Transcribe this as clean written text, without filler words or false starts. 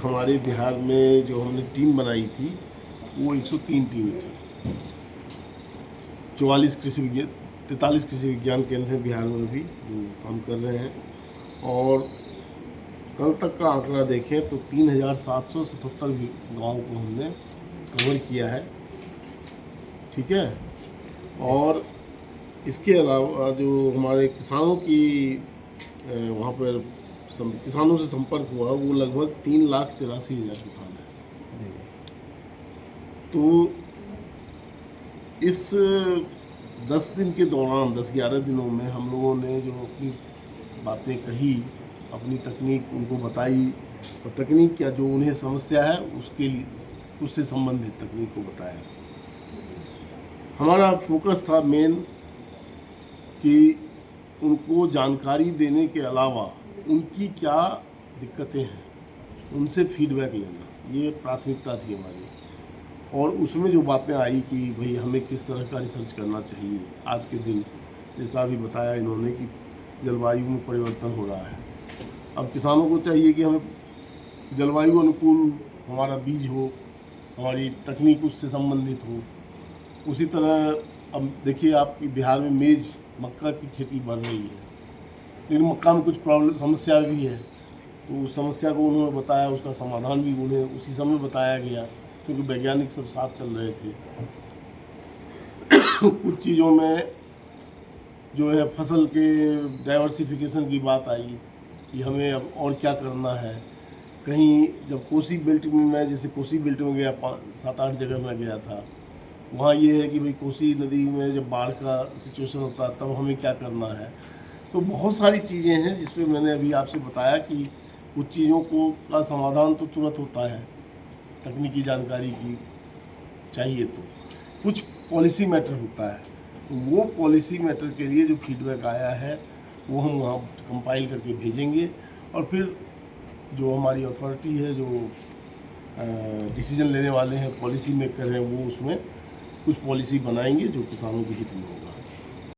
हमारे बिहार में जो हमने टीम बनाई थी वो 103 टीमें थी। 43 कृषि विज्ञान केंद्र हैं बिहार में अभी जो काम कर रहे हैं, और कल तक का आंकड़ा देखें तो 3777 गाँव को हमने कवर किया है। ठीक है। और इसके अलावा जो हमारे किसानों की वहाँ पर किसानों से संपर्क हुआ वो लगभग 3,83,000 किसान हैं। तो इस 10 दिन के दौरान 10-11 दिनों में हम लोगों ने जो अपनी बातें कही, अपनी तकनीक उनको बताई, और तकनीक क्या जो उन्हें समस्या है उसके लिए उससे संबंधित तकनीक को बताया। हमारा फोकस था मेन कि उनको जानकारी देने के अलावा उनकी क्या दिक्कतें हैं उनसे फीडबैक लेना, ये प्राथमिकता थी हमारी। और उसमें जो बातें आई कि भाई हमें किस तरह का रिसर्च करना चाहिए आज के दिन, जैसा अभी बताया इन्होंने कि जलवायु में परिवर्तन हो रहा है। अब किसानों को चाहिए कि हमें जलवायु अनुकूल हमारा बीज हो, हमारी तकनीक उससे संबंधित हो। उसी तरह अब देखिए आप बिहार में मेज़ मक्का की खेती बढ़ रही है, लेकिन मक्का में कुछ प्रॉब्लम समस्या भी है। तो उस समस्या को उन्होंने बताया, उसका समाधान भी उन्हें उसी समय बताया गया, क्योंकि वैज्ञानिक सब साथ चल रहे थे। कुछ चीज़ों में जो है फसल के डाइवर्सिफिकेशन की बात आई कि हमें अब और क्या करना है। कहीं जब कोसी बेल्ट में मैं जैसे कोसी बेल्ट में गया 7-8 जगह में गया था, वहाँ ये है कि भाई कोसी नदी में जब बाढ़ का सिचुएशन होता है तब हमें क्या करना है। तो बहुत सारी चीज़ें हैं जिसपे मैंने अभी आपसे बताया कि कुछ चीज़ों को का समाधान तो तुरंत होता है तकनीकी जानकारी की चाहिए, तो कुछ पॉलिसी मैटर होता है। तो वो पॉलिसी मैटर के लिए जो फीडबैक आया है वो हम वहाँ कंपाइल करके भेजेंगे, और फिर जो हमारी अथॉरिटी है, जो डिसीजन लेने वाले हैं, पॉलिसी मेकर हैं, वो उसमें कुछ पॉलिसी बनाएंगे जो किसानों के हित में होगा।